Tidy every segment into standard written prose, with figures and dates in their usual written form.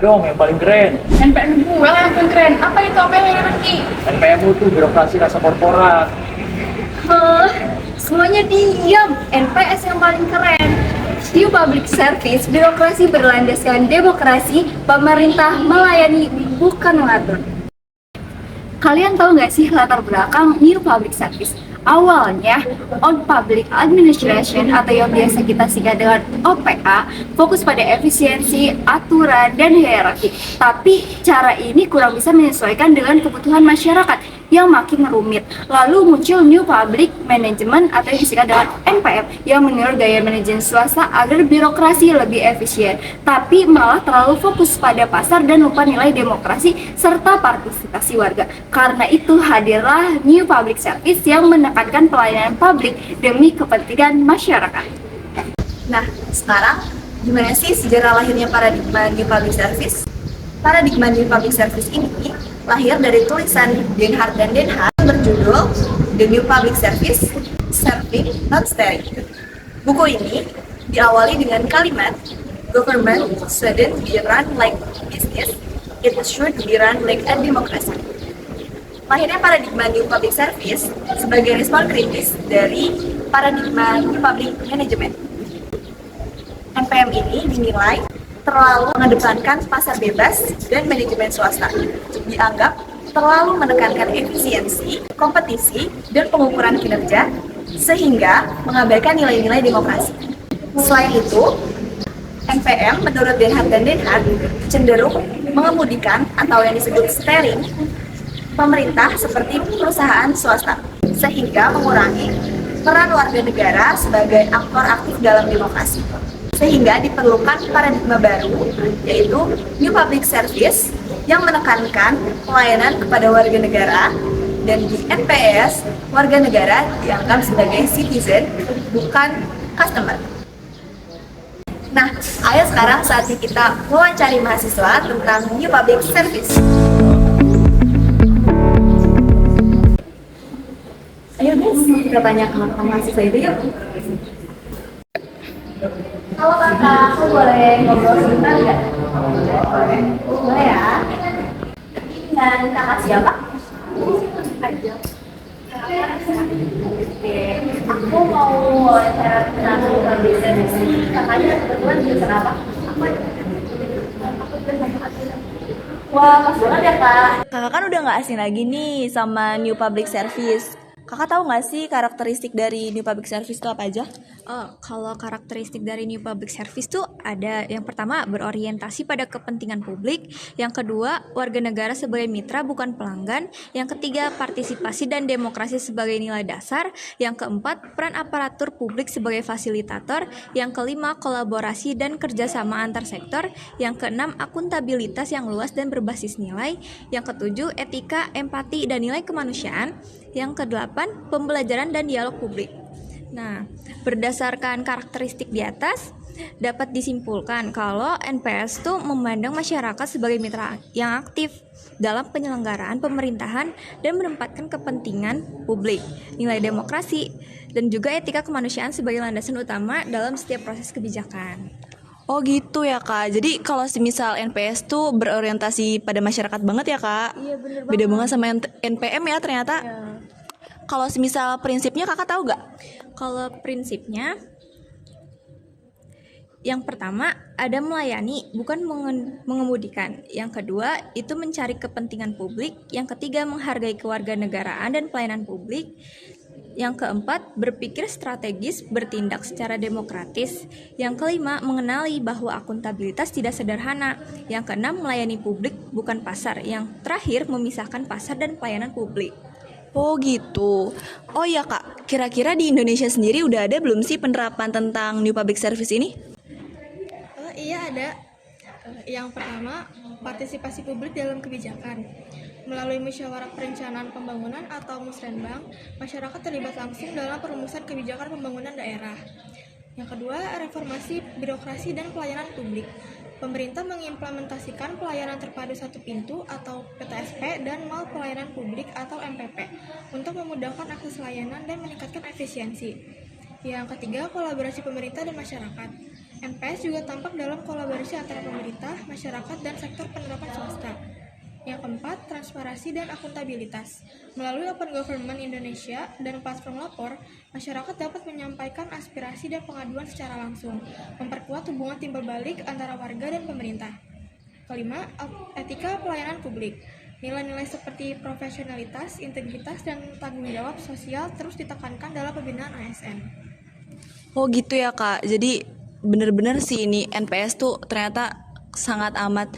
dong yang paling keren. NPM gue yang paling keren. Apa itu? Apa yang ngerti? NPM tuh birokrasi rasa korporat. Hah? Semuanya diam. NPS yang paling keren. New Public Service, birokrasi berlandaskan demokrasi, pemerintah melayani bukan mengatur. Kalian tahu nggak sih latar belakang New Public Service? Awalnya, on Public Administration atau yang biasa kita singkat dengan OPA, fokus pada efisiensi, aturan, dan hierarki. Tapi cara ini kurang bisa menyesuaikan dengan kebutuhan masyarakat yang makin rumit. Lalu muncul New Public Management atau yang disingkat dengan NPM yang meniru gaya manajemen swasta agar birokrasi lebih efisien, tapi malah terlalu fokus pada pasar dan lupa nilai demokrasi serta partisipasi warga. Karena itu hadirlah New Public Service yang menekankan pelayanan publik demi kepentingan masyarakat. Nah, sekarang gimana sih sejarah lahirnya paradigma New Public Service? Paradigma New Public Service ini lahir dari tulisan Denhart dan Denhart berjudul The New Public Service, Serving Not Steering. Buku ini diawali dengan kalimat government shouldn't be run like business, it should be run like a democracy. Lahirnya paradigma New Public Service sebagai respon kritis dari paradigma New Public Management. NPM ini dinilai terlalu mengedepankan pasar bebas dan manajemen swasta. Dianggap terlalu menekankan efisiensi, kompetisi, dan pengukuran kinerja, sehingga mengabaikan nilai-nilai demokrasi. Selain itu, NPM menurut Denhart dan Denhart cenderung mengemudikan atau yang disebut steering pemerintah seperti perusahaan swasta, sehingga mengurangi peran warga negara sebagai aktor aktif dalam demokrasi. Sehingga diperlukan paradigma baru, yaitu New Public Service yang menekankan pelayanan kepada warga negara, dan di NPS, warga negara dianggap sebagai citizen, bukan customer. Nah, ayo sekarang saatnya kita wawancari mahasiswa tentang New Public Service. Ayo guys, kita tanya ke mahasiswa itu yuk. Halo kakak, aku boleh ngobrol sebentar nggak? Boleh. Boleh ya. Dan kakak siapa? Aja. Oke, aku mau wawancara tentang public service. Kakaknya kebetulan jurusan apa? Wah, pas banget ya kak. Kakak kan udah gak asing lagi nih sama New Public Service. Kakak tahu gak sih karakteristik dari New Public Service itu apa aja? Oh, kalau karakteristik dari New Public Service tuh ada yang pertama berorientasi pada kepentingan publik, yang kedua warga negara sebagai mitra bukan pelanggan, yang ketiga partisipasi dan demokrasi sebagai nilai dasar, yang keempat peran aparatur publik sebagai fasilitator, yang kelima kolaborasi dan kerjasama antar sektor, yang keenam akuntabilitas yang luas dan berbasis nilai, yang ketujuh etika, empati dan nilai kemanusiaan, yang kedelapan pembelajaran dan dialog publik. Nah, berdasarkan karakteristik di atas, dapat disimpulkan kalau NPS itu memandang masyarakat sebagai mitra yang aktif dalam penyelenggaraan pemerintahan dan menempatkan kepentingan publik, nilai demokrasi, dan juga etika kemanusiaan sebagai landasan utama dalam setiap proses kebijakan. Oh gitu ya kak, jadi kalau semisal NPS tuh berorientasi pada masyarakat banget ya kak? Iya bener banget. Beda banget sama NPM ya ternyata. Ya. Kalau semisal prinsipnya kakak tahu gak? Kalau prinsipnya, yang pertama ada melayani bukan mengemudikan. Yang kedua itu mencari kepentingan publik. Yang ketiga menghargai kewarganegaraan dan pelayanan publik. Yang keempat berpikir strategis, bertindak secara demokratis. Yang kelima mengenali bahwa akuntabilitas tidak sederhana. Yang keenam melayani publik bukan pasar. Yang terakhir memisahkan pasar dan pelayanan publik. Oh gitu. Oh ya kak, kira-kira di Indonesia sendiri udah ada belum sih penerapan tentang New Public Service ini? Oh iya ada. Yang pertama, partisipasi publik dalam kebijakan. Melalui musyawarah perencanaan pembangunan atau musrenbang, masyarakat terlibat langsung dalam perumusan kebijakan pembangunan daerah. Yang kedua, reformasi birokrasi dan pelayanan publik. Pemerintah mengimplementasikan pelayanan terpadu satu pintu atau PTSP dan mal pelayanan publik atau MPP untuk memudahkan akses layanan dan meningkatkan efisiensi. Yang ketiga, kolaborasi pemerintah dan masyarakat. NPS juga tampak dalam kolaborasi antara pemerintah, masyarakat, dan sektor penerapan swasta. Yang keempat, transparansi dan akuntabilitas. Melalui Open Government Indonesia dan platform lapor, masyarakat dapat menyampaikan aspirasi dan pengaduan secara langsung, memperkuat hubungan timbal balik antara warga dan pemerintah. Kelima, etika pelayanan publik. Nilai-nilai seperti profesionalitas, integritas, dan tanggung jawab sosial terus ditekankan dalam pembinaan ASN. Oh gitu ya Kak, jadi bener-bener sih ini NPS tuh ternyata sangat amat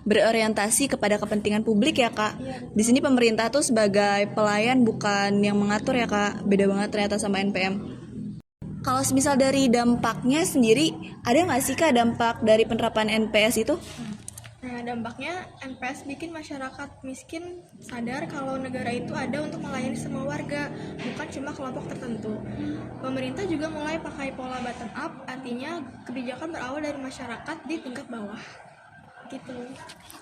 berorientasi kepada kepentingan publik ya Kak. Di sini pemerintah tuh sebagai pelayan bukan yang mengatur ya Kak. Beda banget ternyata sama NPM. Kalau semisal dari dampaknya sendiri, ada nggak sih Kak dampak dari penerapan NPS itu? Nah, dampaknya NPS bikin masyarakat miskin sadar kalau negara itu ada untuk melayani semua warga, bukan cuma kelompok tertentu. Pemerintah juga mulai pakai pola bottom up, artinya kebijakan berawal dari masyarakat di tingkat bawah. Gitu.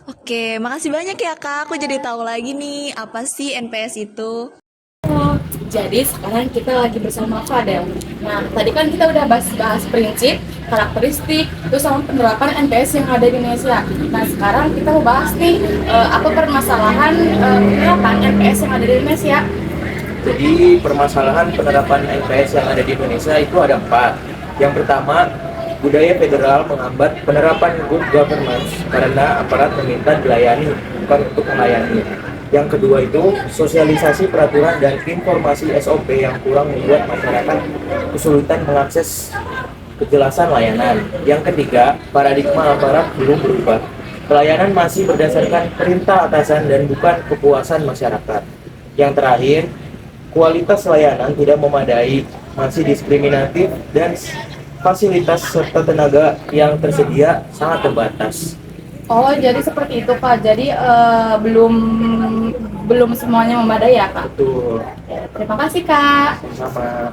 Oke, makasih banyak ya Kak. Aku jadi tahu lagi nih apa sih NPS itu. Jadi sekarang kita lagi bersama Fadel. Nah, tadi kan kita udah bahas prinsip, karakteristik, terus sama penerapan NPS yang ada di Indonesia. Nah, sekarang kita mau bahas nih apa permasalahan penerapan NPS yang ada di Indonesia. Jadi permasalahan penerapan NPS yang ada di Indonesia itu ada 4. Yang pertama, budaya federal menghambat penerapan good governance karena aparat meminta dilayani, bukan untuk melayani. Yang kedua itu, sosialisasi peraturan dan informasi SOP yang kurang membuat masyarakat kesulitan mengakses kejelasan layanan. Yang ketiga, paradigma aparat belum berubah. Pelayanan masih berdasarkan perintah atasan dan bukan kepuasan masyarakat. Yang terakhir, kualitas layanan tidak memadai, masih diskriminatif, dan fasilitas serta tenaga yang tersedia sangat terbatas. Oh, jadi seperti itu Kak. Jadi belum semuanya memadai ya Kak. Betul. Terima kasih Kak. Sama.